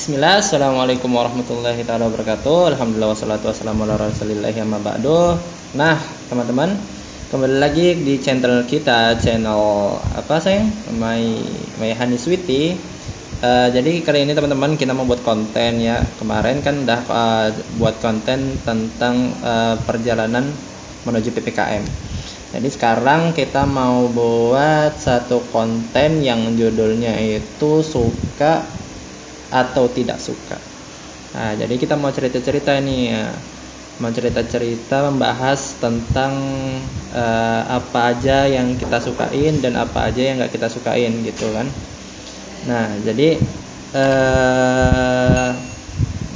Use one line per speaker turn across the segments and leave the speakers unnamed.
Bismillah, assalamualaikum warahmatullahi taala wabarakatuh. Alhamdulillah wassalatu wassalamu ala rasulillah amma ba'du. Nah, teman-teman, kembali lagi di channel kita, channel apa sayang? My Honey Sweetie. Jadi kali ini teman-teman kita mau buat konten ya. Kemarin kan udah buat konten tentang perjalanan menuju PPKM. Jadi sekarang kita mau buat satu konten yang judulnya itu suka atau tidak suka. Nah, jadi kita mau cerita-cerita nih ya. Mau cerita-cerita membahas tentang apa aja yang kita sukain dan apa aja yang nggak kita sukain gitu kan. Nah, jadi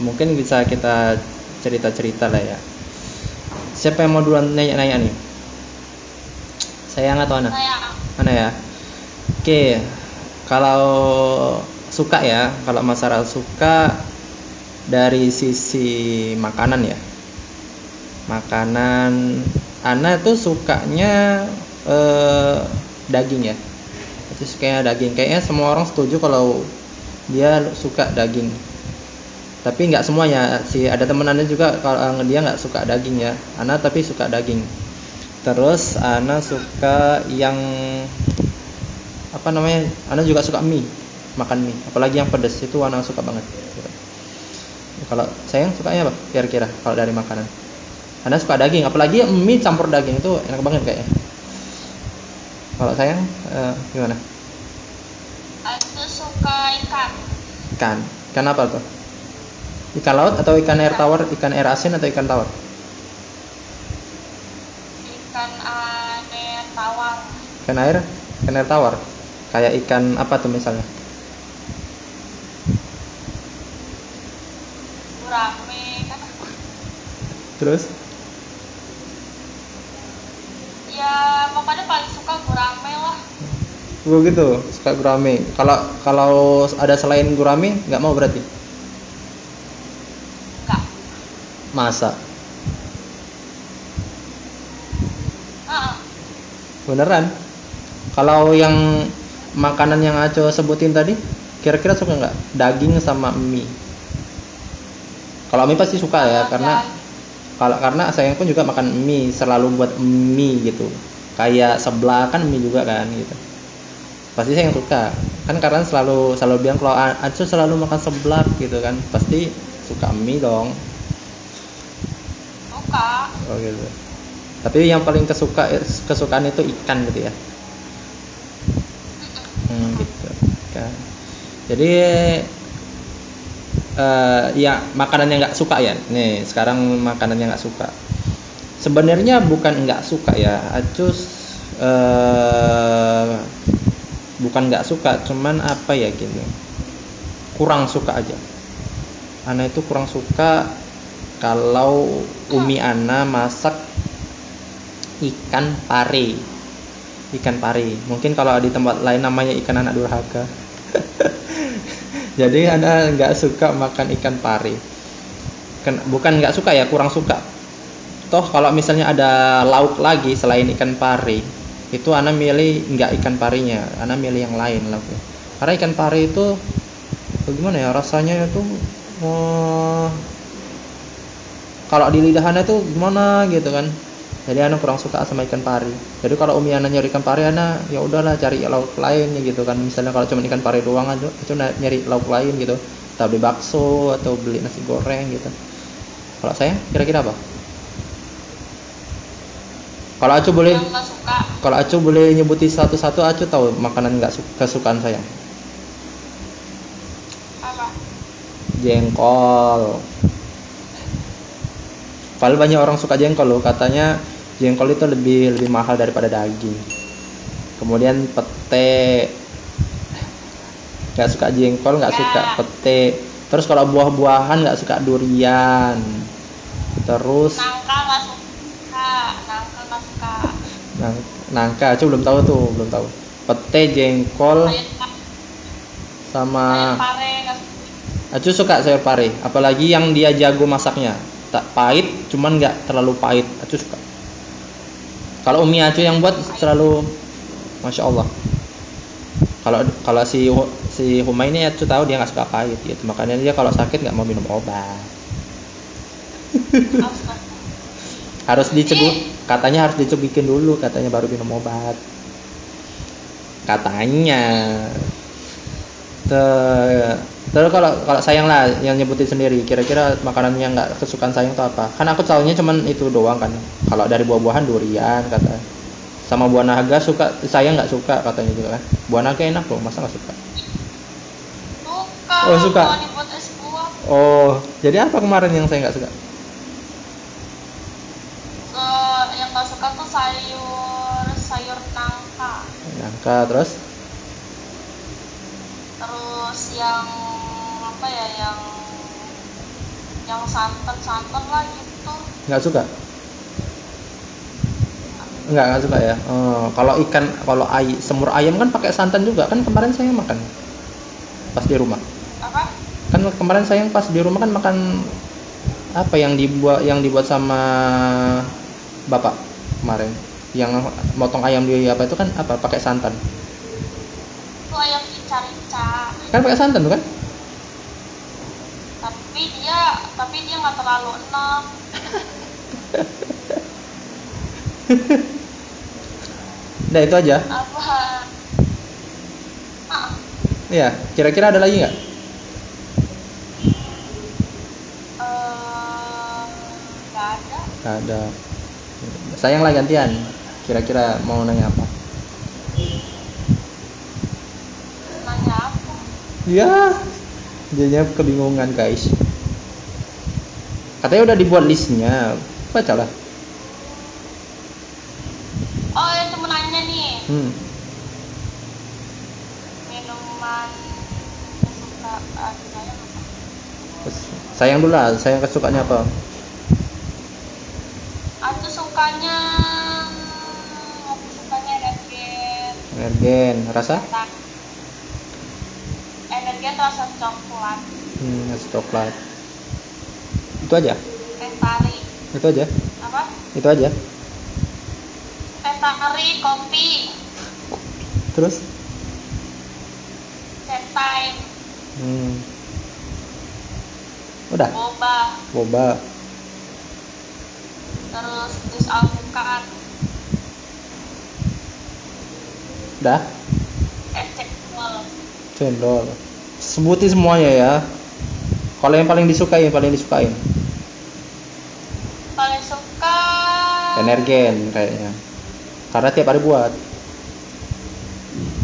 mungkin bisa kita cerita-cerita lah ya. Siapa yang mau duluan nanya-nanya nih? Sayang atau Ana? Ana ya. Oke, kalau suka ya, kalau masalah suka dari sisi makanan ya. Makanan Ana tuh sukanya daging ya. Itu sukanya daging. Kayaknya semua orang setuju kalau dia suka daging. Tapi nggak semuanya sih. Ada teman Ana juga kalau dia nggak suka daging ya. Ana tapi suka daging. Terus Ana suka yang apa namanya? Ana juga suka mie. Makan mie, apalagi yang pedas itu Ana suka banget. Kalau sayang sukanya apa kira-kira kalau dari makanan? Ana suka daging, apalagi mie campur daging itu enak banget kayaknya. Kalau sayang gimana?
Aku suka ikan.
Ikan apa tuh? Ikan laut atau ikan air tawar, ikan air asin atau ikan tawar?
Ikan air tawar.
Ikan air tawar. Kayak ikan apa tuh misalnya?
Gurame kan?
Terus?
Ya pokoknya paling suka gurame lah.
Gitu, suka gurame. Kalau ada selain gurame nggak mau berarti?
Enggak.
Masa?
Beneran.
Beneran? Kalau yang makanan yang Aco sebutin tadi, kira-kira suka nggak? Daging sama mie. Kalau mie pasti suka ya, karena sayang pun juga makan mie, selalu buat mie gitu. Kayak sebelah kan mie juga kan gitu. Pasti sayang suka. Kan karena selalu bilang kalau Aco selalu makan seblak gitu kan, pasti suka mie dong.
Suka.
Oh gitu. Tapi yang paling kesukaan itu ikan gitu ya. Gitu. Ikan. Jadi ya makanan yang nggak suka ya. Nih sekarang makanan yang nggak suka. Sebenarnya bukan nggak suka ya. Acus bukan nggak suka, cuman apa ya gini. Kurang suka aja. Ana itu kurang suka kalau umi Ana masak ikan pare. Ikan pare. Mungkin kalau di tempat lain namanya ikan anak durhaka. Jadi Ana nggak suka makan ikan pare. Bukan nggak suka ya, kurang suka. Toh kalau misalnya ada lauk lagi selain ikan pare, itu Ana milih nggak ikan parenya, Ana milih yang lain lauknya. Karena ikan pare itu bagaimana ya rasanya itu, kalau di lidah Ana itu gimana gitu kan. Jadi Ana kurang suka sama ikan pari. Jadi kalau umi Ana nyari ikan pari, Ana ya udahlah cari lauk lain gitu kan. Misalnya kalau cuma ikan pari doang aja, itu nyari lauk lain gitu. Atau beli bakso atau beli nasi goreng gitu. Kalau saya kira-kira apa? Kalau Acu boleh,
Yang nggak suka.
kalau Acu boleh nyebutin satu-satu, Acu tahu makanan nggak kesukaan saya.
Apa?
Jengkol. Paling banyak orang suka jengkol loh, katanya jengkol itu lebih mahal daripada daging. Kemudian pete, nggak suka jengkol, nggak suka pete. Terus kalau buah-buahan nggak suka durian. Terus
Nangka nggak suka.
nangka, coba belum tahu. Pete, jengkol, sama
Pare nggak suka.
Acu suka sayur pare, apalagi yang dia jago masaknya. Tak pahit, cuman nggak terlalu pahit. Acu suka. Kalau umi Acu yang buat selalu, masya Allah. Kalau kalau si Huma ini Acu tahu dia nggak suka pahit gitu, makanya dia kalau sakit nggak mau minum obat.
Astaga.
Harus dicebuk, katanya harus dicebukin dulu, katanya baru minum obat. Katanya. Terus kalau sayang lah yang nyebutin sendiri, kira-kira makanan yang nggak kesukaan sayang itu apa? Kan aku taunya cuman itu doang kan. Kalau dari buah-buahan durian kata. Sama buah naga suka, sayang nggak suka katanya juga kan. Buah naga enak loh, masa nggak suka?
Suka.
Oh, suka.
Kalau dibuat es buah.
Oh, jadi apa kemarin yang saya nggak suka?
Yang nggak suka tuh sayur nangka.
Nangka terus?
Terus yang apa ya, yang santan lah gitu.
Nggak suka? Nggak suka ya. Oh, kalau ikan, kalau semur ayam kan pakai santan juga kan, kemarin saya makan pas di rumah.
Apa?
Kan kemarin saya pas di rumah kan makan apa yang dibuat sama bapak kemarin, yang motong ayam di apa itu kan apa pakai santan.
Itu ayam rica-rica.
Kan pakai santan tuh kan?
Tapi dia nggak terlalu enak.
Nah itu aja.
Apa?
Iya, kira-kira ada lagi nggak?
Nggak ada.
Nggak ada. Sayang lah gantian. Kira-kira mau nanya apa?
Nanya apa?
Ya, jadinya kebingungan guys. Katanya udah dibuat listnya, bacalah.
Oh, yang cuma nanya nih. Minuman kesukaan saya apa?
Sayang dulu lah, sayang kesukaannya apa?
Aku sukanya energen.
Energen, rasa?
Energen rasa coklat.
Rasa coklat. Itu aja?
Teh tarik.
Itu aja?
Apa?
Itu aja?
Teh tarik, kopi.
Terus?
Chat time.
Udah? Boba.
Terus jus alpukat.
Udah? Cendol. Sebutin semuanya ya. Kalau yang paling disukain.
Paling suka
Energen kayaknya. Karena tiap hari buat.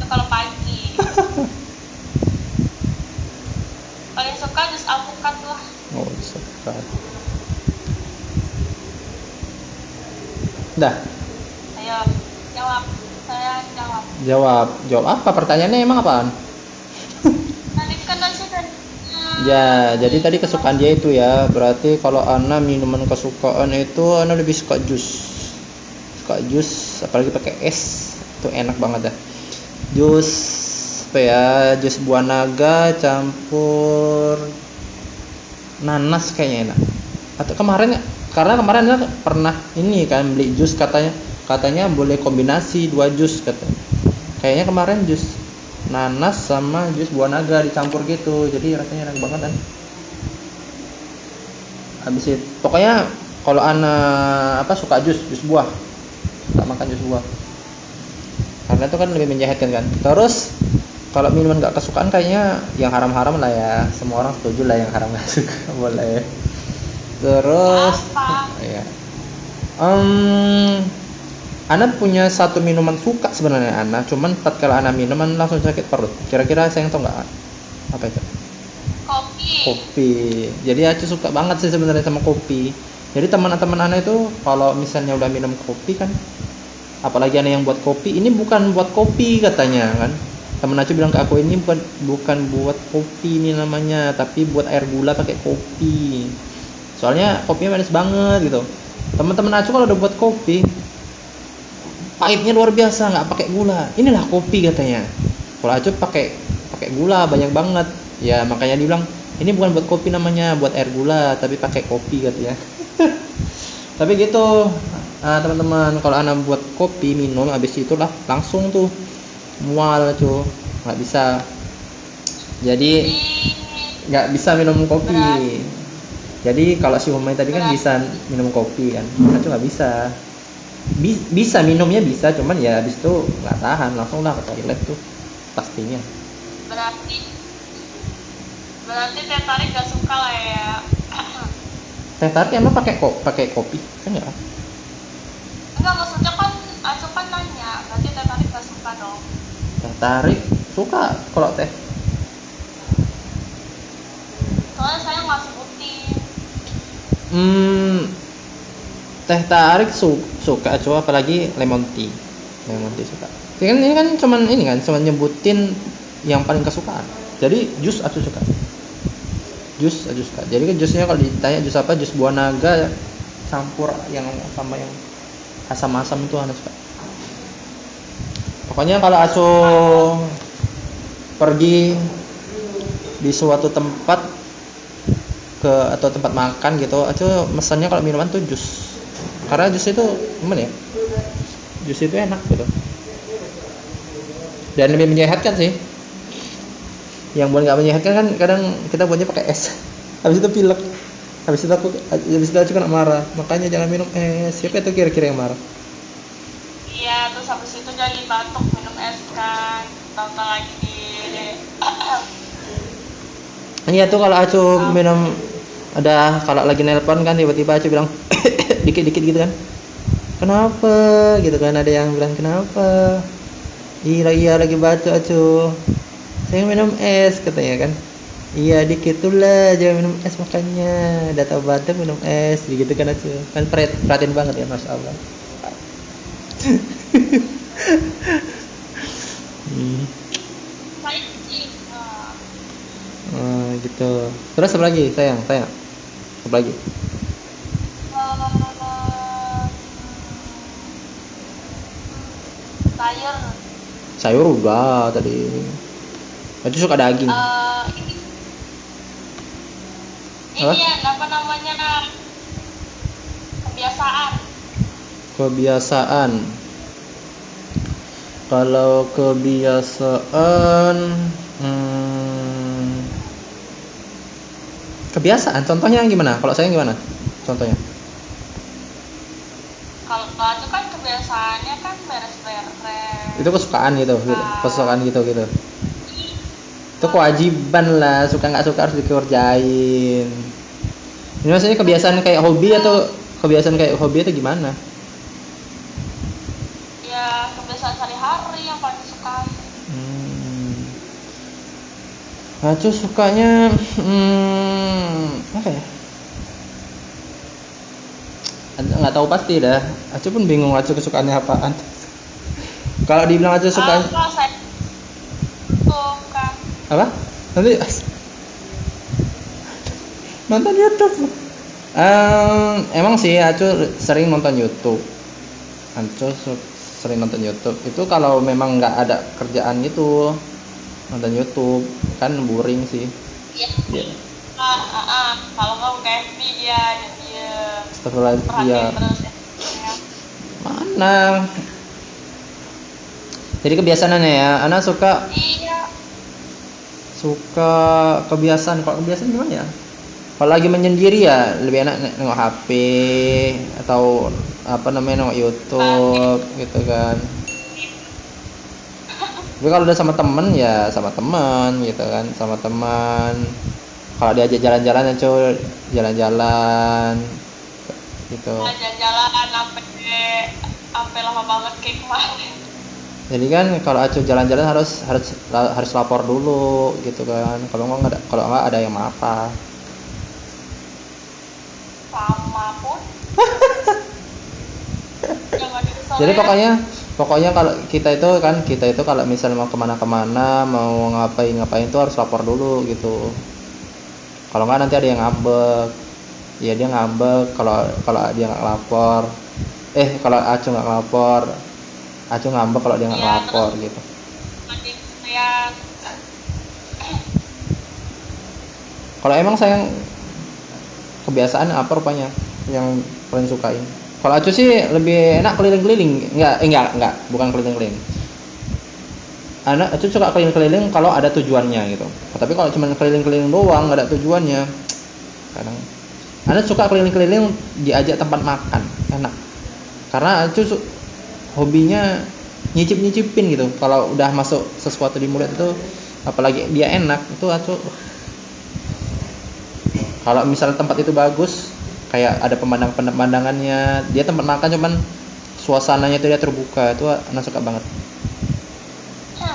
itu kalau pagi. Paling suka jus alpukat lah.
Oh, suka. Udah?
Ayo, jawab. Saya jawab.
Jawab apa? Pertanyaannya emang apaan?
Tadi kan sudah.
Ya, jadi tadi kesukaan dia itu ya. Berarti kalau Ana minuman kesukaan itu Ana lebih suka jus. Apalagi pakai es. Itu enak banget dah. Jus apa ya? Jus buah naga campur nanas kayaknya enak. Atau kemarin karena kemarin Ana pernah ini kan beli jus, katanya boleh kombinasi 2 jus katanya. Kayaknya kemarin jus nanas sama jus buah naga dicampur gitu, jadi rasanya enak banget kan. Habis itu pokoknya kalau Ana suka jus buah, tak makan jus buah karena itu kan lebih menyehatkan kan. Terus kalau minuman gak kesukaan kayaknya yang haram-haram lah ya, semua orang setuju lah yang haram gak suka boleh. Terus ya Ana punya satu minuman suka sebenarnya Ana, cuman tatkala Ana minuman langsung sakit perut. Kira-kira saya tahu nggak apa itu? Kopi. Jadi Acu suka banget sih sebenarnya sama kopi. Jadi teman-teman Ana itu kalau misalnya udah minum kopi kan, apalagi Ana yang buat kopi, ini bukan buat kopi katanya kan. Temen Acu bilang ke aku, ini bukan buat kopi ini namanya, tapi buat air gula pakai kopi. Soalnya kopinya manis banget gitu. Teman-teman Acu kalau udah buat kopi pahitnya luar biasa, nggak pakai gula. Inilah kopi katanya. Kalau Acu pakai gula banyak banget. Ya makanya dia bilang ini bukan buat kopi namanya, buat air gula tapi pakai kopi katanya. Tapi gitu teman-teman, kalau Ana buat kopi minum habis itulah langsung tuh mual tuh. nggak bisa. Jadi
Ih,
nggak bisa minum kopi.
Berat.
Jadi kalau si Umay tadi kan
Berat.
bisa minum kopi kan, Acu nggak bisa. Bisa minumnya bisa, cuman ya habis itu nggak tahan, langsung lah ke toilet tuh pastinya.
berarti berarti teh tarik gak suka lah ya.
Teh tarik emang pakai kopi kan ya?
Enggak, maksudnya kan Acu kan nanya, berarti teh tarik gak suka dong.
Teh tarik suka kalau teh.
Soalnya saya nggak sebutin.
Teh tarik suka, coba apalagi lemon tea. Lemon tea suka. Ini kan cuman nyebutin yang paling kesukaan. Jadi jus Acu suka. Jus Acu suka. Jadi kan jusnya kalau ditanya jus apa, jus buah naga campur yang sama yang asam-asam itu Acu suka. Pokoknya kalau Acu pergi di suatu tempat atau tempat makan gitu, Acu mesannya kalau minuman tuh jus. Karena jus itu gimana ya? Jus itu enak gitu. Dan lebih menyehatkan sih. Yang buat nggak menyehatkan kan kadang kita buatnya pakai es. Habis itu pilek. Habis itu Acu kena marah. Makanya jangan minum es. Siapa itu kira-kira yang marah?
Iya, terus habis itu jadi batuk minum es kan, tambah lagi di
Iya tuh kalau Acu minum, ada kalau lagi nelpon kan tiba-tiba Acu bilang dikit-dikit gitu kan. Kenapa? Gitu kan, ada yang bilang kenapa? Iya lagi batuk Acu. Saya minum es katanya kan. Iya dikit tuh lah, jangan minum es makanya. Udah tahu batuk minum es, gitu kan Acu. Kan perhatiin banget ya, Masya Allah.
saya sih.
Gitu. Terus apa lagi sayang? Apa lagi?
Sayur.
Sayur udah tadi. Acu suka daging. Apa?
Ini apa namanya, kebiasaan.
Kebiasaan. Kalau kebiasaan, kebiasaan. Contohnya gimana? Kalau saya gimana? Contohnya?
Kalau itu kan kebiasaannya kan beres-beres.
Itu kesukaan gitu. Kesukaan gitu. Itu kewajiban lah. Suka nggak suka harus dikerjain. Ini maksudnya kebiasaan kayak hobi atau kebiasaan kayak hobi itu gimana?
Ya kebiasaan sehari-hari yang paling disukai.
Acu sukanya apa ya? Nggak tahu pasti dah. Acu pun bingung Acu kesukaannya apaan. Kalau dibilang Acu suka
Kalau saya suka
apa? Nanti nonton YouTube. Emang sih Acu sering nonton YouTube. Sering nonton YouTube. Itu kalau memang nggak ada kerjaan gitu, nonton YouTube kan boring sih.
Iya. Kalau nggak udah FB dia jadi
Astagfirullahaladzim.
perhatian
Iya.
terus ya.
Mana? Jadi kebiasaannya ya, Ana suka
Iya.
kebiasaan. Kalau kebiasaan gimana ya? Kalau lagi menyendiri ya lebih enak nengok HP atau apa namanya, nengok YouTube gitu kan. Tapi kalau udah sama temen ya sama teman gitu kan, sama teman. Kalau diajak jalan-jalan ya cuy, jalan-jalan gitu.
Jalan-jalan sampai lama banget kayak kemarin.
Jadi kan kalau Acu jalan-jalan harus lapor dulu gitu kan. Kalau nggak ada yang marah.
Sama pun.
Jadi pokoknya kalau kita itu kalau misalnya mau kemana-kemana, mau ngapain tuh harus lapor dulu gitu. Kalau nggak nanti ada yang ngambek. Ya dia ngambek kalau dia nggak lapor. Kalau Acu nggak lapor, Acu ngambek kalau dia nggak lapor gitu. Kalau emang sayang kebiasaan apa rupanya yang paling sukain? Kalau Acu sih lebih enak keliling-keliling. Enggak, bukan keliling-keliling. anak itu suka keliling-keliling kalau ada tujuannya gitu. Tapi kalau cuma keliling-keliling doang nggak ada tujuannya, kadang anak suka keliling-keliling diajak tempat makan enak, karena itu hobinya nyicip-nyicipin gitu. Kalau udah masuk sesuatu di mulut itu, apalagi dia enak itu acu. Kalau misalnya tempat itu bagus, kayak ada pemandangannya, dia tempat makan cuman suasananya itu dia terbuka, itu anak suka banget.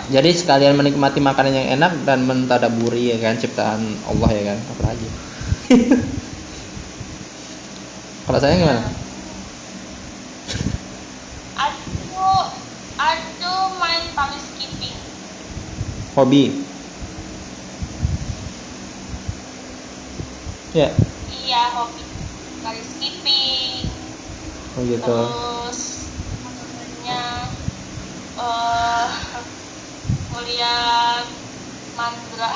Jadi sekalian menikmati makanan yang enak dan mentadaburi ya kan ciptaan Allah ya kan, apalagi. Kalau saya gimana?
Aku main tali skipping.
Hobi. Ya.
Iya, hobi tali skipping.
Oh gitu.
Terus maksudnya kuliah mandra.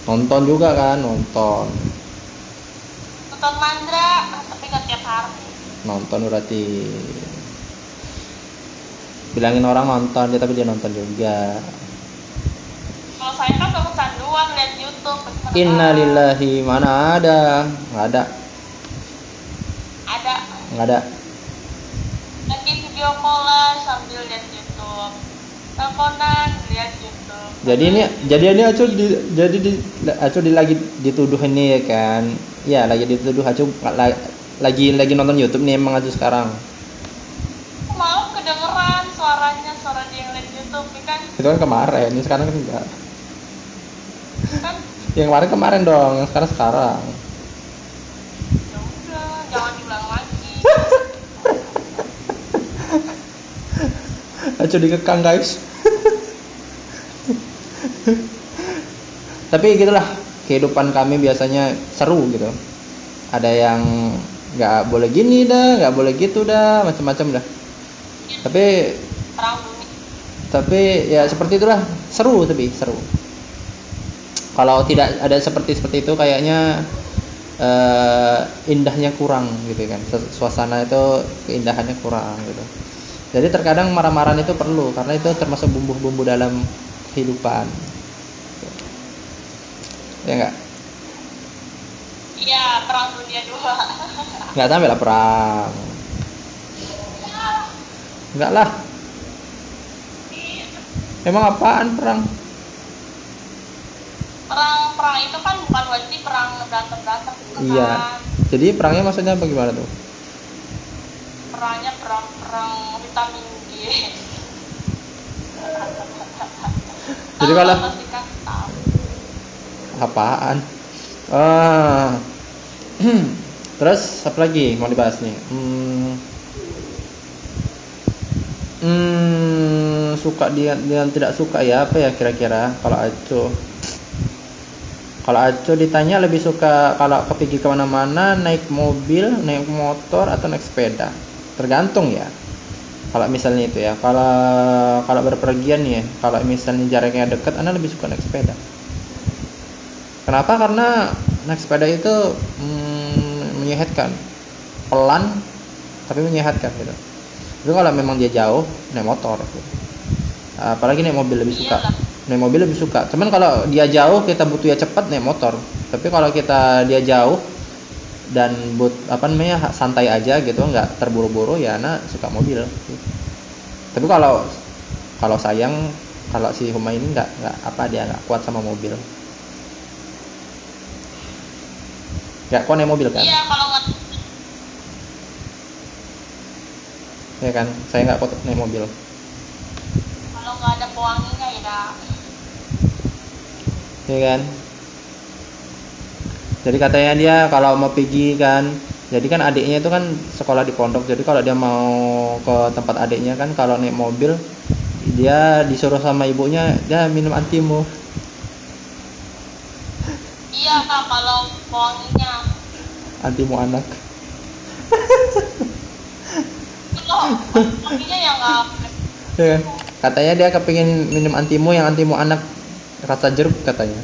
Nonton juga kan, nonton
Mandra, tapi nggak tiap hari.
Nonton berarti. Bilangin orang nonton dia, tapi dia nonton juga.
Kalau saya kan baru canduan lihat YouTube.
Innalillahi, mana ada? Nggak ada.
Ada.
Nggak ada.
Lagi video call sambil lihat YouTube. Teleponan lihat YouTube.
Jadi ini Acu lagi dituduh ini ya kan? Ya lagi dituduh Acu lagi nonton YouTube nih emang Acu sekarang.
Mau kedengeran suara dia yang lihat YouTube kan?
Itu kan kemarin, ini sekarang kan enggak.
Kan?
Yang kemarin dong, yang sekarang.
Ya udah, jangan diulang lagi.
Acu dikekang guys. Tapi gitulah kehidupan kami biasanya seru gitu. Ada yang nggak boleh gini dah, nggak boleh gitu dah, macam-macam dah. Tapi ya seperti itulah, seru. Kalau tidak ada seperti itu kayaknya indahnya kurang gitu kan. Suasana itu keindahannya kurang gitu. Jadi terkadang marah-marahan itu perlu, karena itu termasuk bumbu-bumbu dalam kehidupan. Ya enggak?
Iya, perang dunia 2.
Enggak sampai lah perang. Enggak lah. Emang apaan perang?
Perang itu kan bukan wajib perang berantem gitu kan.
Iya. Jadi perangnya maksudnya bagaimana tuh?
Perangnya perang vitamin D.
Jadi kalau
pasti kan tahu.
apaan? Terus apa lagi mau dibahas nih? Suka dia tidak suka ya, apa ya kira-kira kalau Aco ditanya lebih suka kalau pergi kemana-mana naik mobil, naik motor atau naik sepeda, tergantung ya. Kalau misalnya itu ya, kalau berpergian ya, kalau misalnya jaraknya dekat, Anda lebih suka naik sepeda. Kenapa? Karena naik sepeda itu menyehatkan, pelan tapi menyehatkan gitu. Itu kalau memang dia jauh naik motor gitu. Apalagi naik mobil lebih suka. Naik mobil lebih suka. Cuman kalau dia jauh kita butuh ya cepat naik motor. Tapi kalau dia jauh dan santai aja gitu, nggak terburu-buru ya anak suka mobil. Tapi kalau si Huma ini nggak dia nggak kuat sama mobil. Nggak kuat naik mobil kan?
Iya, kalau nggak.
Ya kan, saya nggak kuat naik mobil.
Kalau nggak ada pewanginya ya dah.
Ya kan? Jadi katanya dia kalau mau pergi kan, jadi kan adiknya itu kan sekolah di pondok. Jadi kalau dia mau ke tempat adiknya kan, kalau naik mobil dia disuruh sama ibunya dia minum antimu.
Iya kak, kalau pewanginya.
Antimu anak.
Kalau pewanginya yang nggak.
Ya kan? Katanya dia kepingin minum antimu yang antimu anak rasa jeruk katanya.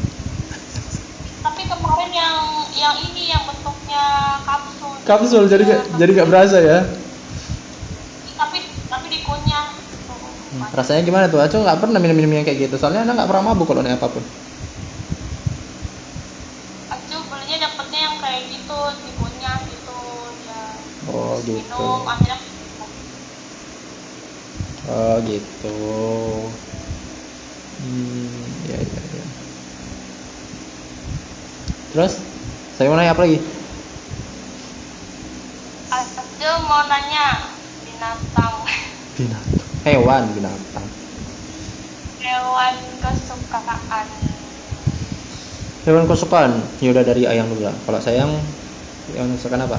Tapi kemarin yang ini yang bentuknya kapsul.
Kapsul jadi nggak berasa ya?
Tapi dikunyah.
Rasanya gimana tuh? Acu nggak pernah minum yang kayak gitu. Soalnya anak nggak pernah mabuk kalau naik apapun.
Acu belinya dapetnya yang kayak gitu, dikunyah gitu ya.
Oh
Terus
gitu.
minum akhirnya
Oh gitu. Ya ya ya. Terus saya mau nanya apa lagi?
Acu mau nanya binatang.
Binatang. Hewan binatang.
Hewan kesukaan.
Hewan kesukaan. Ya udah dari Ayang dulu lah. Kalau sayang hewan kesukaan apa?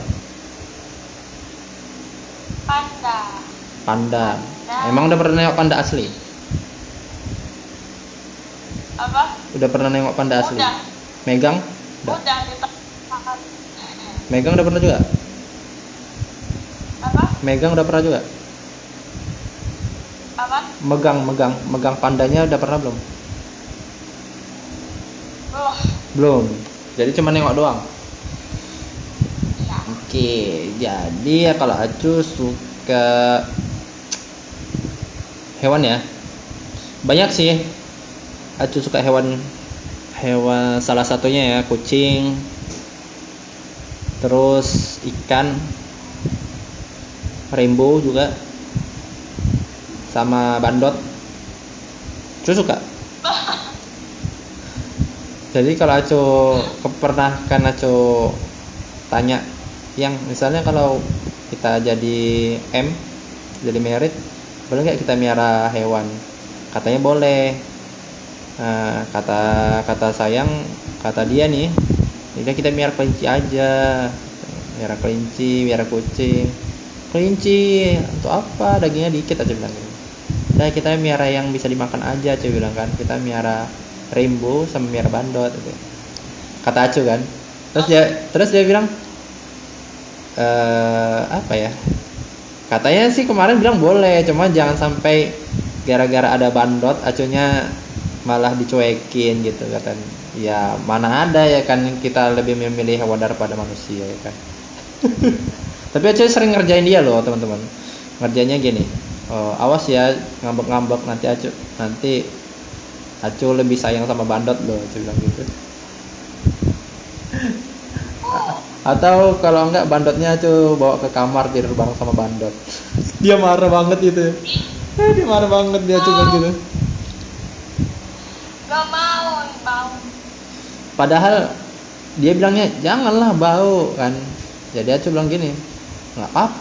Panda.
Panda. Emang udah pernah nengok panda asli?
Apa?
Udah pernah nengok panda asli?
Udah.
Megang? Udah.
Udah ditekan.
Megang udah pernah juga?
Apa?
Megang udah pernah juga?
Apa?
Megang pandanya udah pernah belum?
Belum.
Belum. Jadi cuma nengok doang.
Iya.
Oke, jadi ya kalau Acu suka hewan ya. Banyak sih. Acu suka hewan salah satunya ya kucing. Terus ikan, rainbow juga. Sama bandot. Acu suka. Jadi kalau Acu pernah kan Acu tanya yang misalnya kalau kita jadi merit, boleh nggak kita miara hewan? Katanya boleh. Nah, kata sayang, kata dia nih, jadi kita miara kelinci aja, miara kelinci, miara kucing. Kelinci untuk apa? Dagingnya dikit aja bilang gitu. Nah, kita miara yang bisa dimakan aja, Acu bilang kan. Kita miara rainbow sama miara bandot gitu. Kata Acu kan. Terus dia bilang apa ya? Katanya sih kemarin bilang boleh, cuma jangan sampai gara-gara ada bandot Acunya malah dicuekin gitu katanya. Ya mana ada ya kan kita lebih memilih hewan daripada manusia ya kan. Tapi Acu sering ngerjain dia loh teman-teman. Ngerjainnya gini. Awas ya ngambek-ngambek nanti Acu lebih sayang sama bandot loh, Acu bilang gitu. Atau kalau enggak bandotnya Acu bawa ke kamar tidur bareng sama bandot. Dia marah banget gitu. Dia marah banget dia Acu bilang gitu.
Gak mau, bau.
Padahal dia bilangnya janganlah bau kan. Jadi Acu bilang gini,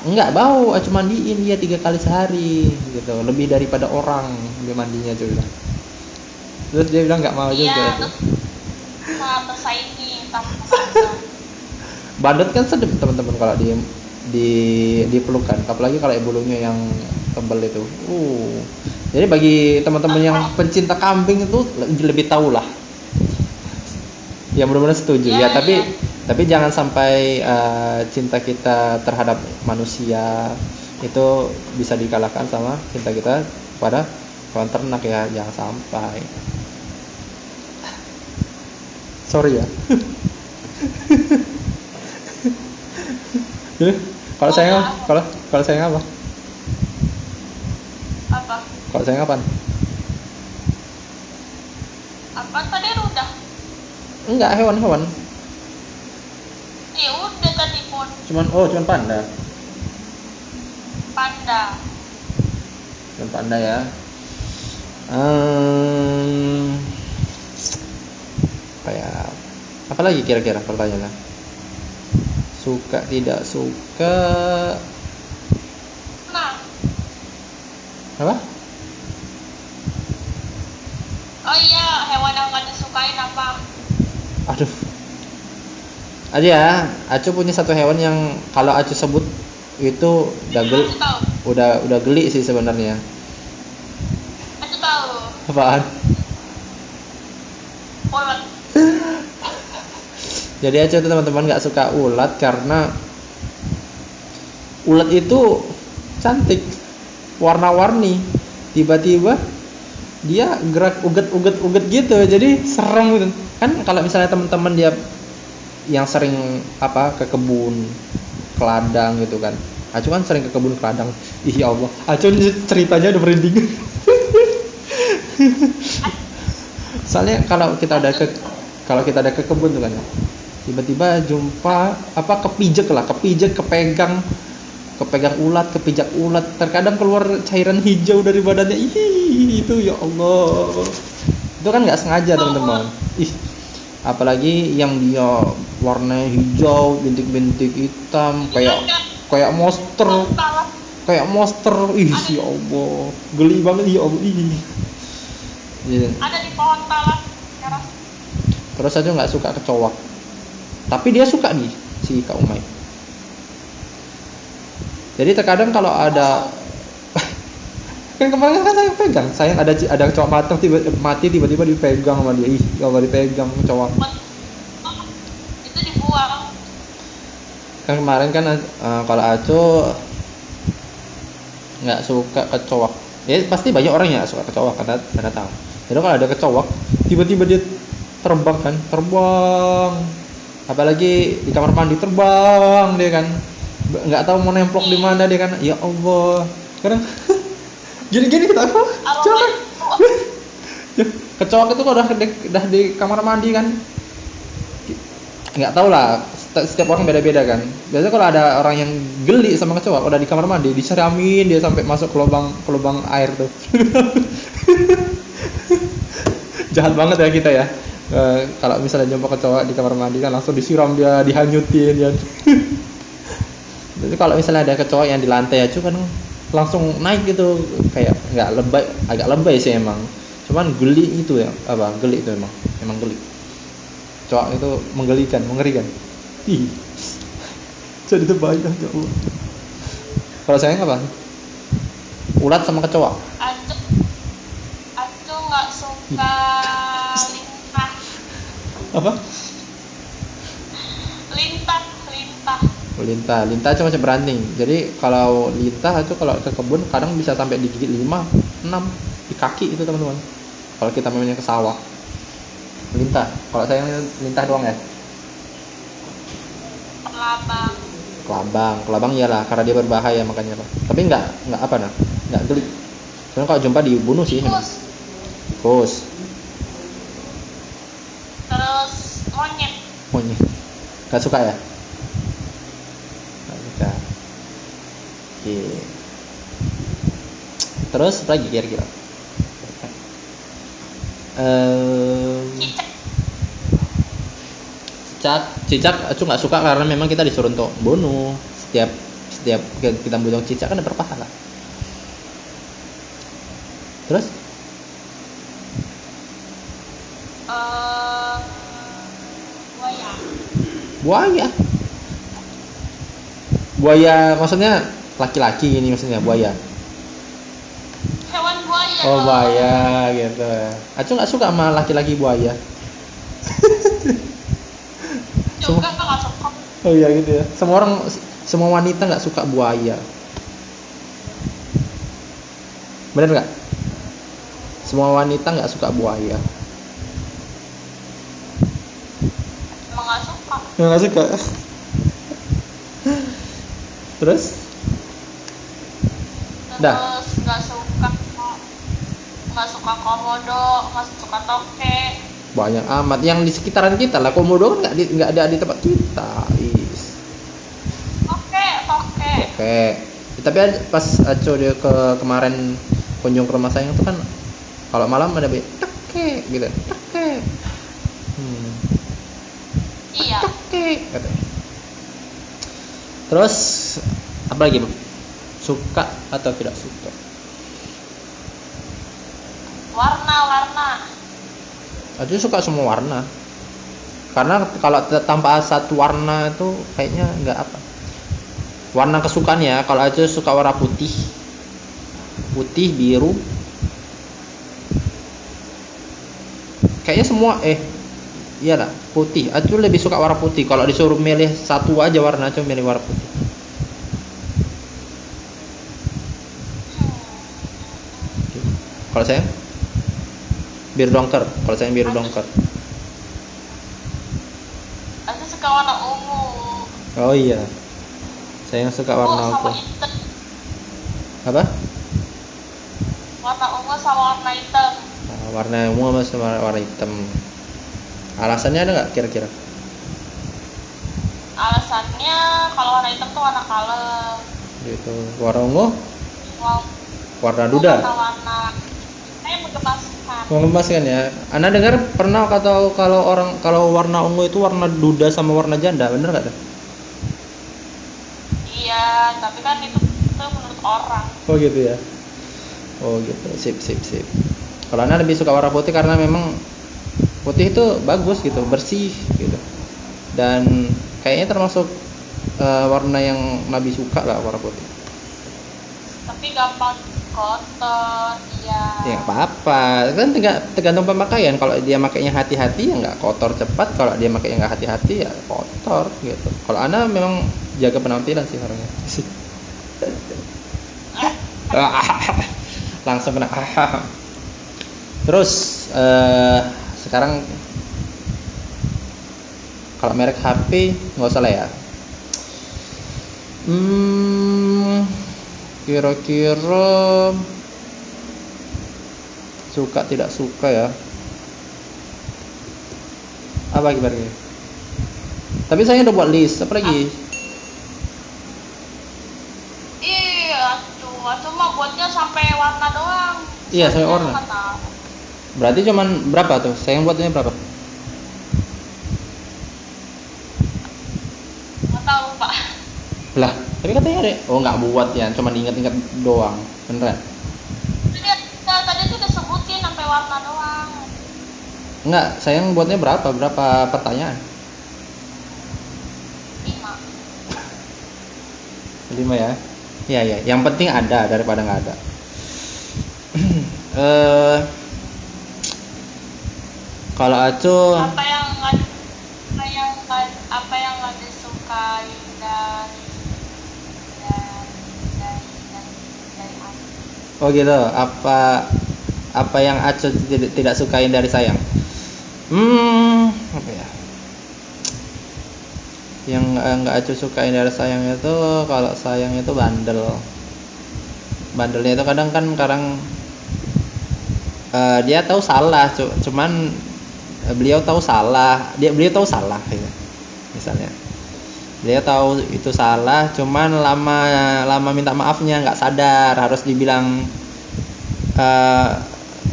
enggak bau, Acu mandiin dia 3 kali sehari gitu, lebih daripada orang dia mandinya Acu bilang. Terus dia bilang enggak mau juga itu.
Nah, tersaingi
Bandot kan sedap teman-teman kalau dipelukan, apalagi kalau bulunya yang tebal itu. Jadi bagi teman-teman yang pencinta kambing itu lebih tahu lah. Ya benar-benar setuju ya, tapi jangan sampai cinta kita terhadap manusia itu bisa dikalahkan sama cinta kita pada hewan ternak ya, jangan sampai. Sorry ya. Kalau saya apa?
Apa?
Kalau saya apa?
Apa tadi udah?
Enggak, hewan.
Ya udah tadi pun.
Cuman panda. Cuman panda ya. Kayak apa lagi kira-kira pertanyaannya? Suka tidak suka?
Nah.
Apa?
Oh iya, hewan yang gak disukain apa?
Aduh. Aja ya, Acu punya satu hewan yang kalau Acu sebut itu udah geli sih sebenarnya.
Acu tahu.
Apaan?
Ulat.
Jadi Acu tuh teman-teman nggak suka ulat karena ulat itu cantik, warna-warni, tiba-tiba dia gerak uget gitu, jadi serem gitu. Kan kalau misalnya teman-teman dia yang sering ke kebun, ke ladang gitu kan. Acu kan sering ke kebun ke ladang. Ih ya Allah, Acu ceritanya udah merinding. Soalnya kalau kita ada ke kebun tuh kan, tiba-tiba jumpa apa kepijak kepegang ulat, kepijak ulat, terkadang keluar cairan hijau dari badannya. Ih, itu ya Allah. Itu kan nggak sengaja teman-teman. Ih, apalagi yang dia warna hijau, bintik-bintik hitam, kayak monster. Kayak monster. Ih, ya Allah. Geli banget ya Allah. Ih. Yeah.
Ada di pohon talas sekarang.
Terus aja nggak suka kecoak. Tapi dia suka nih si Kak Umay. Jadi terkadang kalau ada kan kemarin kan saya pegang, ada kecoak mati tiba-tiba dipegang sama dia. Ih, kalau dipegang kecoak.
Itu dibuang.
Kan kemarin kan kalau Aco nggak suka kecoak. Ya pasti banyak orang yang nggak suka kecoak karena tahu. Jadi kalau ada kecoak, tiba-tiba dia terbang. Apalagi di kamar mandi terbang dia kan. Nggak tahu mau nemplok di mana dia kan. Ya Allah. Kadang gini kita apa? Kecoak itu kalau udah di kamar mandi kan. Nggak tahu lah. Setiap orang beda-beda kan. Biasanya kalau ada orang yang geli sama kecoak udah di kamar mandi, disiramin dia sampai masuk ke lubang air tuh. Jahat banget ya kita ya. Kalau misalnya jumpa kecoak di kamar mandi kan langsung disiram dia, dihanyutin ya. Jadi kalau misalnya ada kecoak yang di lantai aja kan langsung naik gitu, kayak agak lebay sih emang. Cuman geli itu ya, geli itu emang geli. Kecoak itu menggelikan, mengerikan. Ih. Jadi terbayang ya Allah. Kalau saya apa? Ulat sama kecoak.
Aku nggak suka lintah.
Apa? Lintah cuma beranting. Jadi kalau lintah itu kalau ke kebun kadang bisa sampai digigit 5, 6 di kaki itu teman-teman. Kalau kita mainnya ke sawah. Lintah. Kalau saya lintah doang ya. Kelabang iyalah karena dia berbahaya makanya Pak. Tapi enggak geli. Soalnya kalau jumpa dibunuh sih. Tikus.
Terus monyet.
Enggak suka ya? Enggak suka. Oke. Terus apa lagi kira-kira? Cicak aku nggak suka karena memang kita disuruh untuk bunuh. Setiap kita bunuh cicak kan berpahala. Terus buaya maksudnya laki-laki ini maksudnya buaya.
Hewan buaya.
Oh buaya gitu. Aku nggak suka sama laki-laki buaya.
Juga nggak suka.
Oh iya gitu ya. Semua wanita nggak suka buaya. Bener nggak? Semua wanita nggak suka buaya.
Emang nggak suka.
Nggak suka. Terus? Dah.
Nggak suka komodo, nggak suka toke.
Banyak amat yang di sekitaran kita lah. Komodo kan nggak ada di tempat kita. Oke. Tapi pas Aco dia kemarin kunjung ke rumah saya itu kan kalau malam ada toke gitu. Toke.
Iya.
Toke. Gitu. Terus apa lagi, Bu? Suka atau tidak suka?
Warna.
Aku suka semua warna. Karena kalau tanpa satu warna itu kayaknya nggak apa. Warna kesukaannya kalau aja suka warna putih, biru. Kayaknya semua iyalah putih. Aku lebih suka warna putih. Kalau disuruh milih satu aja warna, aku milih warna putih. Kalau saya biru dongker.
Aku suka warna ungu.
Oh iya. Saya suka warna
sama
apa?
hitam.
Apa?
Warna ungu sama warna hitam.
warna ungu sama warna hitam. Alasannya ada nggak kira-kira?
Alasannya kalau warna hitam tuh warna kalem.
Gitu. Warna ungu?
Wow.
Warna duda.
Warna kayak menggemaskan.
Mengemaskan ya. Anda dengar pernah kata kalau warna ungu itu warna duda sama warna janda, bener nggak tuh?
Iya, tapi kan itu menurut orang.
Oh gitu ya. Oh gitu. Sip. Kalau Anda lebih suka warna putih karena memang putih itu bagus gitu, bersih gitu. Dan kayaknya termasuk warna yang Nabi suka lah, warna putih.
Tapi gampang kotor, iya.
Ya nggak apa-apa, kan tergantung pemakaian. Kalau dia makainya hati-hati ya nggak kotor cepat. Kalau dia makainya nggak hati-hati ya kotor gitu. Kalau Anda memang jaga penampilan sih orangnya. Langsung kena. Terus sekarang kalau merek HP nggak usah lah ya. Kira-kira suka tidak suka ya? Apa gimana? Tapi saya udah buat list. Apa lagi?
Iya, cuma buatnya sampai warna doang.
Iya, sampai warna. Berarti cuman berapa tuh? Saya yang buatnya berapa?
Nggak tahu, Pak.
Lah, tapi katanya ada. Oh, nggak buat ya, cuman ingat-ingat doang. Beneran?
Tadi tuh udah sebutin sampai warna doang.
Enggak, saya yang buatnya berapa? Berapa pertanyaan? 5 ya? Iya, yang penting ada daripada nggak ada. Kalau Aco
apa yang nggak disukai dari aku?
Oh gitu, apa yang Aco tidak sukain dari sayang? Apa ya? Yang nggak Aco sukain dari sayang itu, kalau sayang itu bandelnya itu kadang dia tahu salah, cuman beliau tahu salah gitu. Misalnya beliau tahu itu salah, cuman lama minta maafnya, nggak sadar, harus dibilang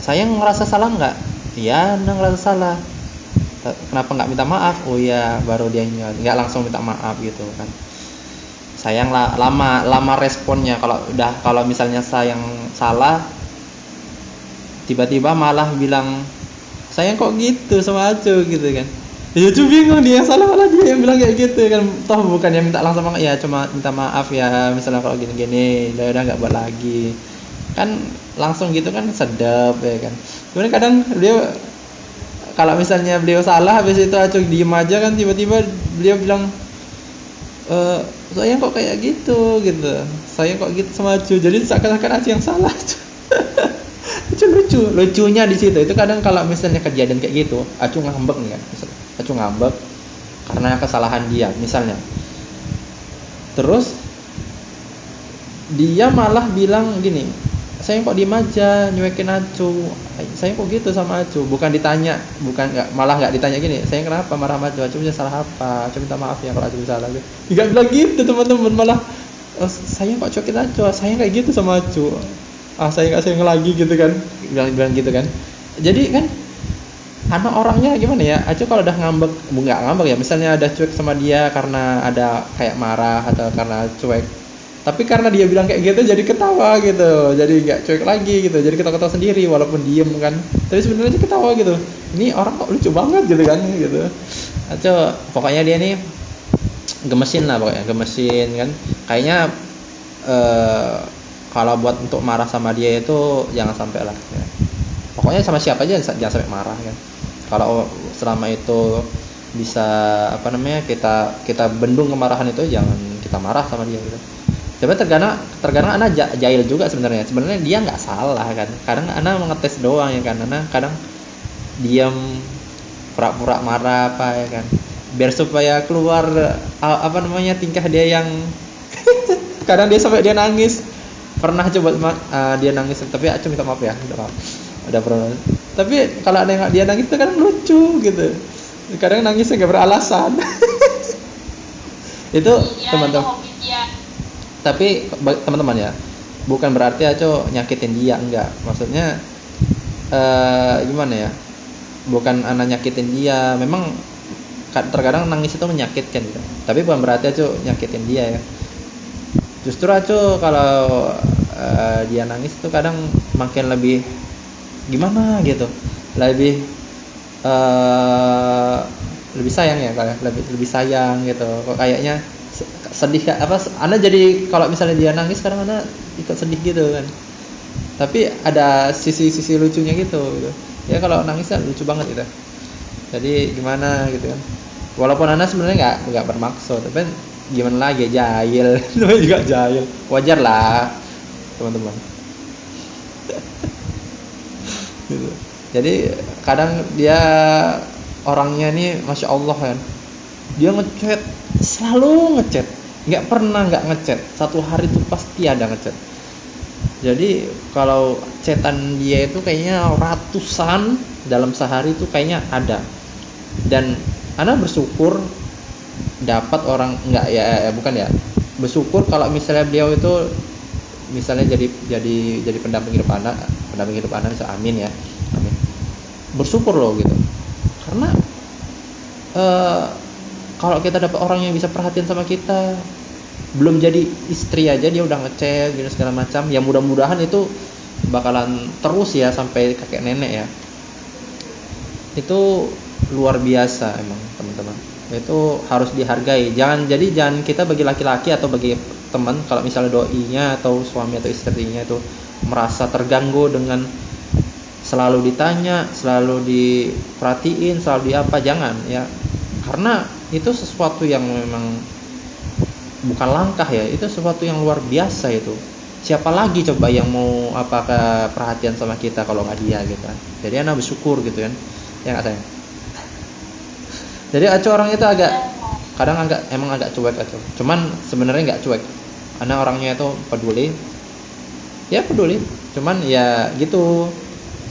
sayang ngerasa salah nggak? Iya, ngerasa salah. Kenapa nggak minta maaf? Oh iya, baru dia nggak langsung minta maaf gitu kan. Sayang lama responnya. Kalau misalnya sayang salah, tiba-tiba malah bilang sayang kok gitu sama Aco gitu kan. Ya cuma bingung, dia yang salah malah dia yang bilang kayak gitu kan. Toh bukan yang minta langsung ya, cuma minta maaf ya misalnya kalau gini-gini, udah nggak buat lagi kan, langsung gitu kan sedap ya kan. Kemudian kadang kalau misalnya beliau salah, habis itu Aco diem aja kan, tiba-tiba beliau bilang sayang kok kayak gitu, sayang kok gitu sama Aco, jadi seakan-akan Aco yang salah. Itu lucunya di situ. Itu kadang kalau misalnya kejadian kayak gitu, Aco ngambek nih kan, Aco ngambek karena kesalahan dia misalnya, terus dia malah bilang gini, sayang kok diem aja nyuekin Aco, sayang kok gitu sama Aco, malah nggak ditanya gini, sayang kenapa marah sama Aco, Aco punya salah apa, Aco minta maaf ya kalau Aco salah gitu. Nggak bilang gitu teman-teman, malah sayang kok cuekin Aco, sayang kayak gitu sama Aco, saya nggak sayang lagi gitu kan, bilang gitu kan. Jadi kan anak orangnya gimana ya, Aco kalau udah nggak ngambek ya, misalnya ada cuek sama dia karena ada kayak marah atau karena cuek, tapi karena dia bilang kayak gitu jadi ketawa gitu, jadi nggak cuek lagi gitu, jadi ketawa-ketawa sendiri walaupun diem kan, tapi sebenarnya ketawa gitu, ini orang kok lucu banget gitu kan gitu. Aco pokoknya dia nih gemesin kan, kayaknya kalau buat untuk marah sama dia itu jangan sampai lah ya. Pokoknya sama siapa aja jangan sampai marah kan. Kalau selama itu bisa kita bendung kemarahan itu, jangan kita marah sama dia gitu. Coba terkadang anak jahil juga sebenarnya dia nggak salah kan, kadang anak mengetes doang ya kan, anak kadang diam pura-pura marah apa ya kan, biar supaya keluar tingkah dia yang kadang dia sampai dia nangis. Pernah coba dia nangis, tapi Aco minta maaf ya, minta maaf. Udah pernah. Tapi kalau ada yang dia nangis itu kadang lucu gitu. Kadang nangisnya nggak beralasan. Itu
Iya, itu
teman-teman.
hobi dia.
Tapi teman-teman ya, bukan berarti Aco nyakitin dia, enggak. Maksudnya gimana ya? Bukan anak nyakitin dia. Memang terkadang nangis itu menyakitkan gitu. Tapi bukan berarti Aco nyakitin dia ya. Justru Aco kalau dia nangis itu kadang makin lebih gimana gitu, lebih lebih sayang ya, kayak lebih sayang gitu. Kok kayaknya sedih apa? Anda jadi kalau misalnya dia nangis kadang Anda ikut sedih gitu kan. Tapi ada sisi-sisi lucunya gitu. Ya kalau nangis kan lucu banget gitu. Jadi gimana gitu kan. Walaupun Anda sebenarnya nggak bermaksud, tapi gimana lagi, jahil. Namanya juga jahil. Wajar lah, teman-teman. Gitu. Jadi kadang dia orangnya nih masya Allah kan, dia ngechat, selalu ngechat, nggak pernah nggak ngechat, satu hari itu pasti ada ngechat. Jadi kalau chatan dia itu kayaknya ratusan dalam sehari itu kayaknya ada. Dan Ana bersyukur dapat orang nggak ya, bukan ya, bersyukur kalau misalnya beliau itu misalnya jadi pendamping hidup Ana bisa, amin ya, amin. Bersyukur loh gitu, karena kalau kita dapat orang yang bisa perhatian sama kita, belum jadi istri aja dia udah ngechat gitu segala macam, ya mudah-mudahan itu bakalan terus ya sampai kakek nenek ya. Itu luar biasa emang teman-teman, itu harus dihargai. Jangan kita bagi laki-laki atau bagi teman, kalau misalnya doinya atau suami atau istrinya itu merasa terganggu dengan selalu ditanya, selalu diperhatiin, selalu diapa, jangan ya, karena itu sesuatu yang memang bukan langkah ya, itu sesuatu yang luar biasa. Itu siapa lagi coba yang mau apakah perhatian sama kita kalau nggak dia gitu kan. Jadi Ana bersyukur gitu kan ya, nggak sayang. Jadi Aco orang itu kadang emang agak cuek Aco, cuman sebenarnya nggak cuek. Ana orangnya itu peduli, cuman ya gitu,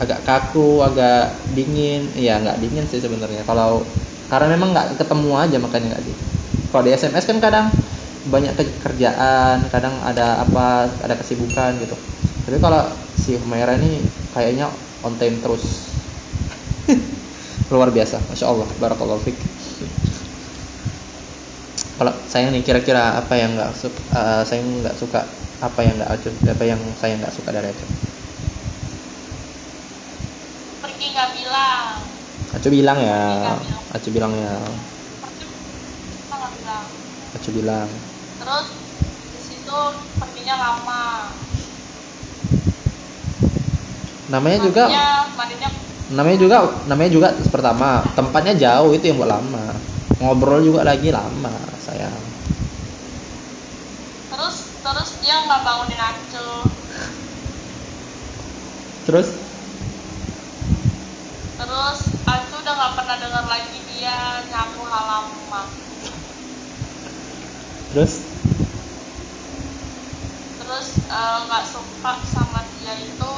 agak kaku, agak dingin. Ya nggak dingin sih sebenarnya, kalau karena memang nggak ketemu aja makanya nggak gitu. Kalau di SMS kan kadang banyak kerjaan, kadang ada kesibukan gitu. Tapi kalau si Humaira ini kayaknya on time terus. Luar biasa, masya Allah, barakallahu fik. Kalau saya nih kira-kira apa yang saya nggak suka, apa yang saya nggak suka dari Aco?
Pergi nggak bilang.
Aco bilang ya.
Pergi nggak bilang.
Aco bilang.
Terus di situ perginya lama.
Namanya juga pertama tempatnya jauh, itu yang buat lama. Ngobrol juga lagi lama, sayang.
Terus dia nggak bangunin Aco.
Terus
Aco udah nggak pernah dengar lagi dia nyapu halaman.
Terus
nggak suka sama dia itu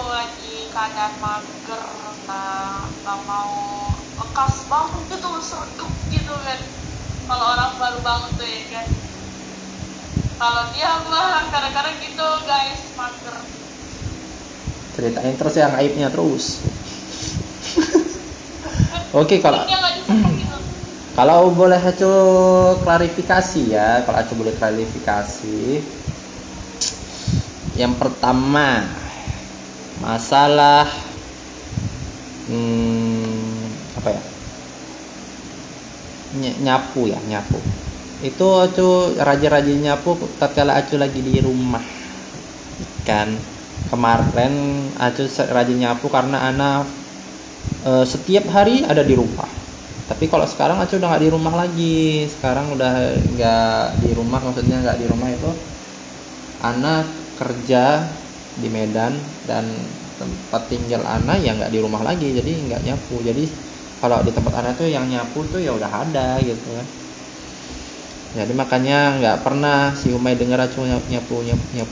lagi keadaan mager, nggak mau lekas bangun gitu, sergap gitu kan. Kalau orang baru bangun tuh ya kan. Kalau dia mah kadang-kadang gitu guys, mager.
ceritain terus yang aibnya terus. Oke, kalau boleh Aco klarifikasi ya, kalau Aco boleh klarifikasi. Yang pertama, masalah apa ya? Nyapu. Itu Aco rajin-rajin nyapu tatkala Aco lagi di rumah. Kan kemarin Aco rajin nyapu karena Ana setiap hari ada di rumah. Tapi kalau sekarang Aco udah nggak di rumah lagi. Sekarang udah nggak di rumah, maksudnya nggak di rumah itu Ana kerja di Medan dan tempat tinggal Ana ya nggak di rumah lagi, jadi nggak nyapu. Jadi kalau di tempat Ana tuh yang nyapu tuh ya udah ada gitu kan. Jadi makanya nggak pernah si Umay dengar Aco nyapu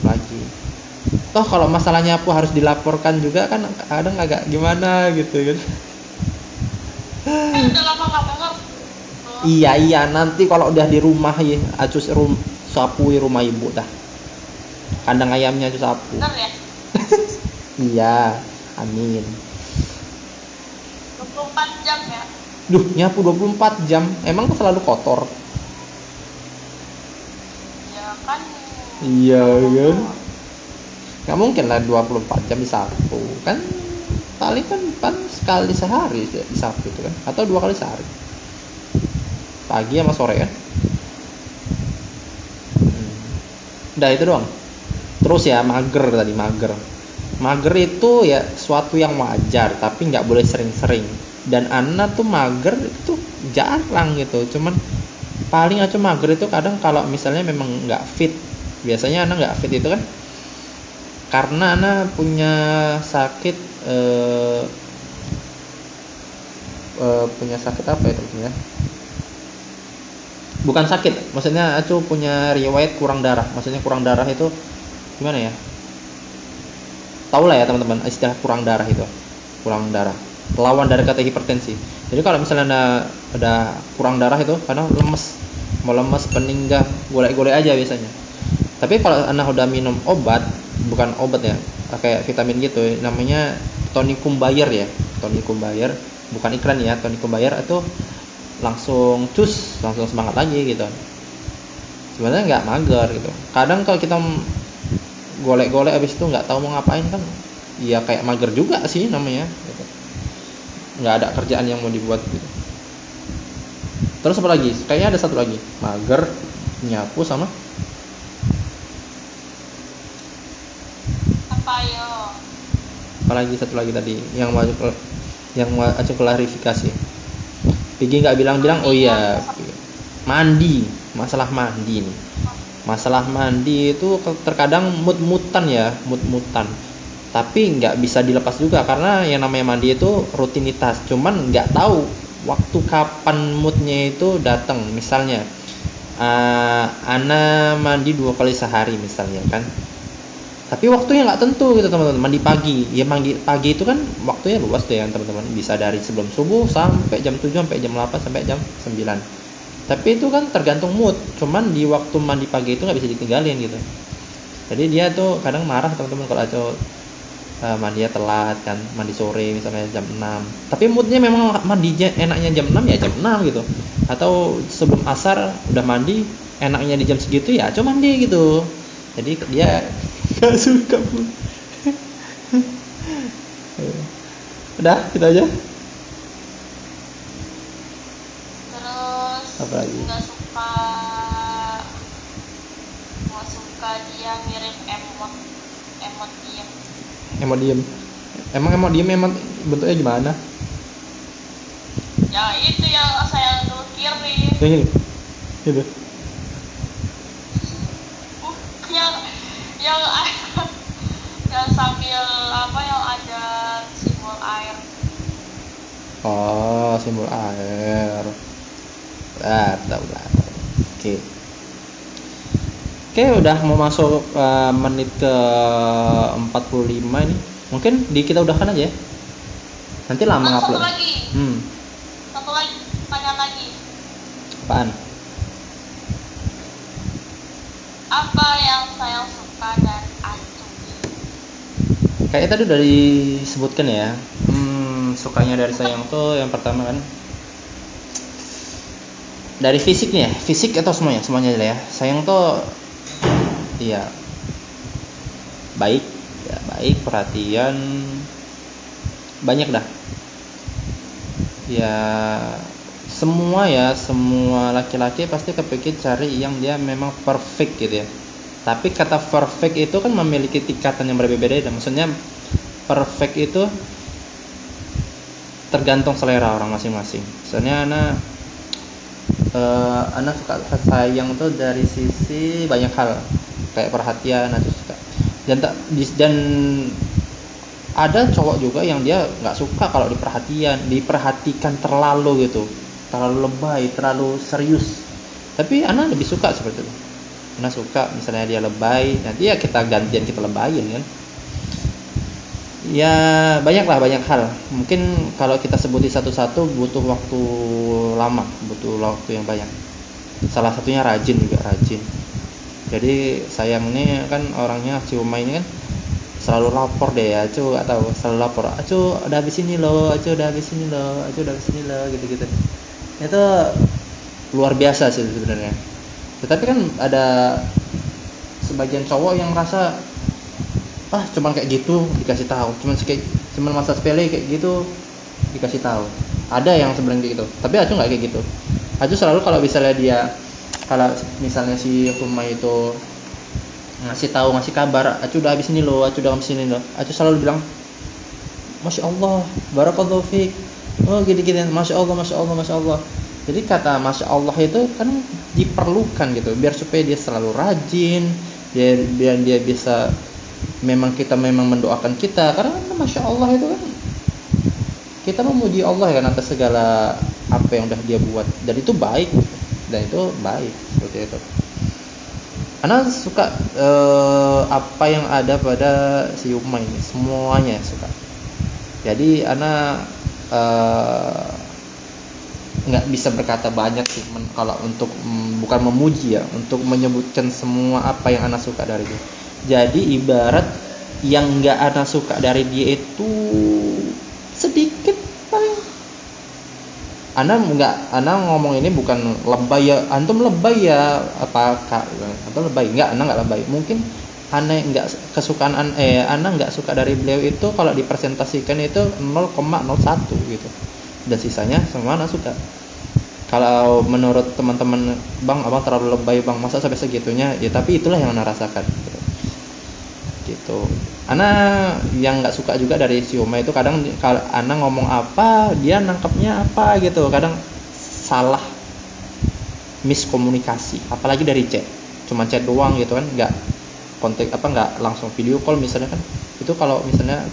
lagi. Toh kalau masalah nyapu harus dilaporkan juga kan kadang agak gimana gitu kan.
Udah lama nggak denger.
Iya iya, nanti kalau udah di rumah ya acus sapui rumah ibu dah. Kandang ayamnya acus sapu.
Bener ya?
Iya, amin.
24 jam ya?
Duh, nyapu 24 jam. Emang selalu kotor?
Ya kan.
Iya kan. Nggak mungkin lah 24 jam disapu. Kan paling kan sekali sehari disapu itu kan, atau 2 kali sehari. Pagi sama sore kan. Udah itu doang. Terus ya mager tadi, mager. Mager itu ya suatu yang wajar, tapi nggak boleh sering-sering. Dan Ana tuh mager itu jarang gitu. Cuman paling aja mager itu kadang kalau misalnya memang nggak fit. Biasanya Ana nggak fit itu kan karena Ana punya sakit punya sakit apa itu maksudnya? Bukan sakit, maksudnya aku punya riwayat kurang darah. Maksudnya kurang darah itu gimana ya? Tahu lah ya teman-teman istilah kurang darah itu. Kurang darah. Lawan dari kata hipertensi. Jadi kalau misalnya ada kurang darah itu kadang lemes, mau lemes, peninggal, golek-golek aja biasanya. Tapi kalau Anda udah minum obat, bukan obat ya, kayak vitamin gitu, namanya tonikum Bayer ya. Tonikum Bayer, bukan iklan ya, tonikum Bayer itu langsung langsung semangat lagi gitu. Sebenarnya nggak mager gitu. Kadang kalau kita golek-golek abis itu nggak tahu mau ngapain kan, ya kayak mager juga sih namanya. Gitu. Nggak ada kerjaan yang mau dibuat gitu. Terus apa lagi? Kayaknya ada satu lagi, mager, nyapu sama
Apa yo?
apalagi satu lagi tadi yang mau aku klarifikasi. Pigi nggak bilang-bilang. Oh iya, mandi. Masalah mandi nih. Masalah mandi itu terkadang mut-mutan ya, mut-mutan. Tapi nggak bisa dilepas juga karena yang namanya mandi itu rutinitas. Cuman nggak tahu waktu kapan moodnya itu datang. Misalnya, Ana mandi 2 kali sehari misalnya kan. Tapi waktunya nggak tentu gitu teman-teman. Mandi pagi, ya mandi pagi itu kan waktunya luas tuh ya teman-teman. Bisa dari sebelum subuh sampai jam 7 sampai jam 8 sampai jam 9. Tapi itu kan tergantung mood. Cuman di waktu mandi pagi itu nggak bisa ditinggalin gitu. Jadi dia tuh kadang marah teman-teman kalau aku mandinya telat kan, mandi sore misalnya jam 6. Tapi moodnya memang mandinya enaknya jam 6 ya jam 6 gitu. Atau sebelum asar udah mandi, enaknya di jam segitu ya cuma mandi gitu. Jadi dia gak suka pun. Udah gitu aja.
Terus
Apa lagi?
nggak suka dia ngirim emot diem.
Emot diem. Emot diem emang bentuknya gimana?
Ya itu yang saya dulu kirim.
Yang ini. Gitu.
yang yang sambil apa yang ada simbol air.
Oh, simbol air. Tahu. Oke. Oke, udah mau masuk menit ke 45 nih. Mungkin kita udahkan aja ya. Nanti lama
Satu
ngupload.
lagi. Satu lagi, tanya lagi.
Apaan?
Apa yang saya suka dari Antum?
Kayak tadi udah disebutkan ya. Sukanya dari sayang tuh yang pertama kan dari fisiknya, fisik atau semuanya lah ya. Sayang tuh iya baik, ya baik, perhatian banyak dah. Ya semua laki-laki pasti kepikir cari yang dia memang perfect gitu ya. Tapi kata perfect itu kan memiliki tingkatan yang berbeda-beda. Maksudnya perfect itu tergantung selera orang masing-masing. Misalnya anak suka sayang tuh dari sisi banyak hal, kayak perhatian atau suka. Dan ada cowok juga yang dia nggak suka kalau diperhatikan terlalu gitu, terlalu lebay, terlalu serius. Tapi Ana lebih suka seperti itu. Ana suka misalnya dia lebay, nanti ya kita gantian, kita lebayin kan. Ya banyak hal. Mungkin kalau kita sebutin satu-satu butuh waktu lama, butuh waktu yang banyak. Salah satunya rajin juga rajin. Jadi sayang ini kan orangnya si Umay ini kan selalu lapor deh ya, Acu atau selalu lapor, Acu udah habis ini loh, Acu udah habis ini loh, Acu udah habis ini loh, gitu-gitu. Itu luar biasa sih sebenarnya. Tetapi kan ada sebagian cowok yang merasa cuman kayak gitu dikasih tahu, cuman masa sepele kayak gitu dikasih tahu. Ada yang sebenarnya kayak gitu, tapi Acu nggak kayak gitu. Acu selalu kalau misalnya si Umay itu ngasih kabar, Acu udah habis ini loh, Acu udah habis ini loh, Acu selalu bilang Masya Allah, Barakallahu Fik, oh gini-gini, Masya Allah. Jadi kata Masya Allah itu kan diperlukan gitu, biar supaya dia selalu rajin, biar dia bisa, kita memang mendoakan kita, karena Masya Allah itu kan kita memuji Allah ya kan atas segala apa yang udah dia buat, dan itu baik seperti itu. Ana suka apa yang ada pada si Umay ini, semuanya suka. Jadi Ana nggak bisa berkata banyak sih kalau untuk bukan memuji ya, untuk menyebutkan semua apa yang Ana suka dari dia. Jadi ibarat yang nggak Ana suka dari dia itu sedikit paling. Ana ngomong ini bukan lebay ya, antum lebay ya apa kak, atau lebay enggak, Ana nggak lebay. Mungkin Ana nggak kesukaan Ana nggak suka dari beliau itu kalau dipresentasikan itu 0,01 gitu, dan sisanya semua Ana suka. Kalau menurut teman-teman, Bang, abang terlalu lebay Bang, masa sampai segitunya, ya tapi itulah yang Ana rasakan gitu. Ana yang nggak suka juga dari si Umay itu kadang kalau Ana ngomong apa dia nangkepnya apa gitu, kadang salah, miskomunikasi, apalagi dari chat, cuma chat doang gitu kan, nggak nggak langsung video call misalnya kan. Itu kalau misalnya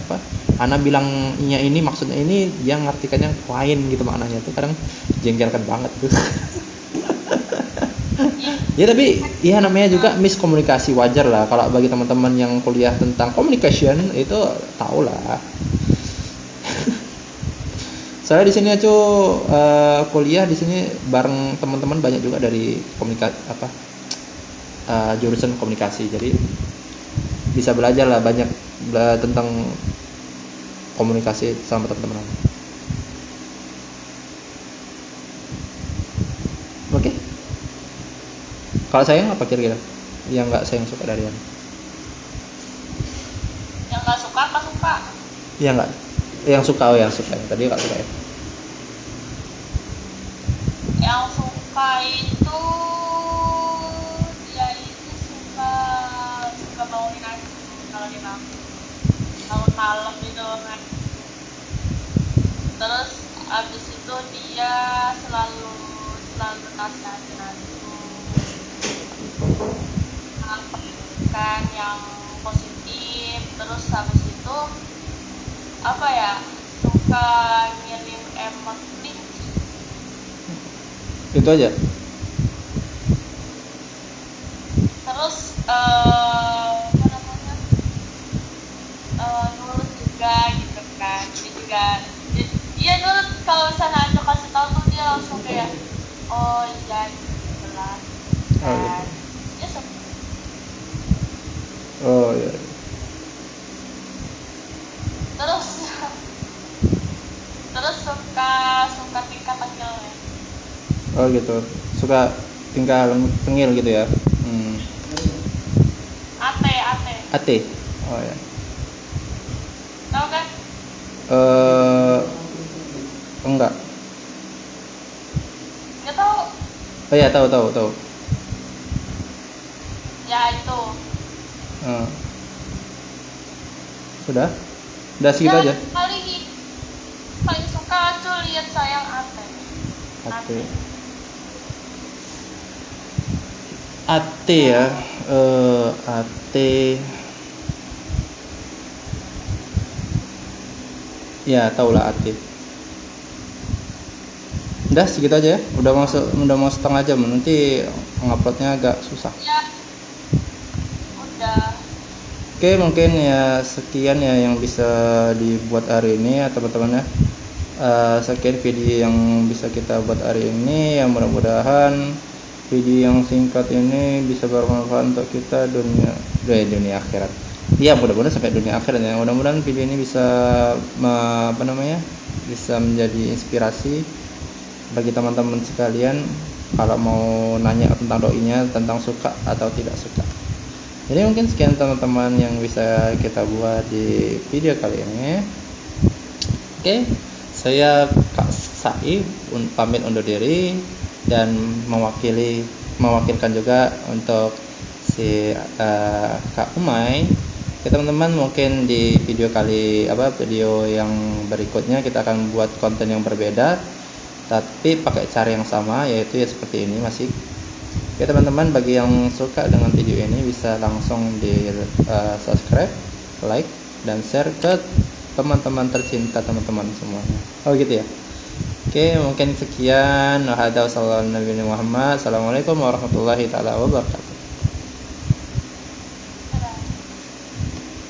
Ana bilangnya ini maksudnya ini, dia ngartikannya lain gitu maknanya, itu kadang jengkelkan banget tuh. Ya tapi ya namanya juga miskomunikasi, wajar lah. Kalau bagi teman-teman yang kuliah tentang communication itu tau lah. Saya di sini Acu kuliah di sini bareng teman-teman banyak juga dari jurusan komunikasi. Jadi bisa belajar lah banyak tentang komunikasi sama teman-teman. Oke. Kalau sayang apa kira-kira yang nggak sayang suka dari Ana?
Yang nggak suka apa suka?
Yang nggak, yang suka tadi nggak suka ya.
Yang suka itu dia itu suka bangunin aku kalau dia bangun malam gitu kan. Terus abis itu dia selalu nasihatin aku kan yang positif. Terus habis itu apa ya, suka ngirim emot kelinci.
Itu aja.
Terus apa namanya, nurut juga gitu kan. Dia juga dia nurut kalau misalnya aku kasih tahu tuh dia langsung kayak oh iya gitu lah kan. Dia suka.
Oh iya.
Terus suka tingkah tengilnya.
Oh gitu. Suka tingkah tengil gitu ya. Ate. Oh ya.
Tahu kan?
Enggak.
Nggak tahu.
Oh ya, tahu.
Ya itu.
Sudah segitu
Ya,
aja.
paling suka tuh lihat sayang ate.
Ate ya. Ate. Ya, tahulah Ate. Udah segitu aja ya. Udah mau setengah jam, nanti nguploadnya agak susah.
Ya. Udah.
Oke, mungkin ya sekian ya yang bisa dibuat hari ini ya teman-teman ya. Sekian video yang bisa kita buat hari ini, yang mudah-mudahan video yang singkat ini bisa bermanfaat untuk kita dunia akhirat. Ya, mudah-mudahan sampai dunia akhirat ya. Mudah-mudahan video ini bisa bisa menjadi inspirasi bagi teman-teman sekalian kalau mau nanya tentang doinya, tentang suka atau tidak suka. Jadi mungkin sekian teman-teman yang bisa kita buat di video kali ini. Oke, saya Kak Sai pamit undur diri dan mewakilkan juga untuk si Kak Umay. Oke teman-teman, mungkin di video yang berikutnya kita akan buat konten yang berbeda, tapi pakai cara yang sama, yaitu ya seperti ini masih. Oke teman-teman, bagi yang suka dengan video ini bisa langsung di subscribe, like, dan share ke teman-teman tercinta teman-teman semuanya. Oh gitu ya. Oke, mungkin sekian. Assalamualaikum warahmatullahi wabarakatuh.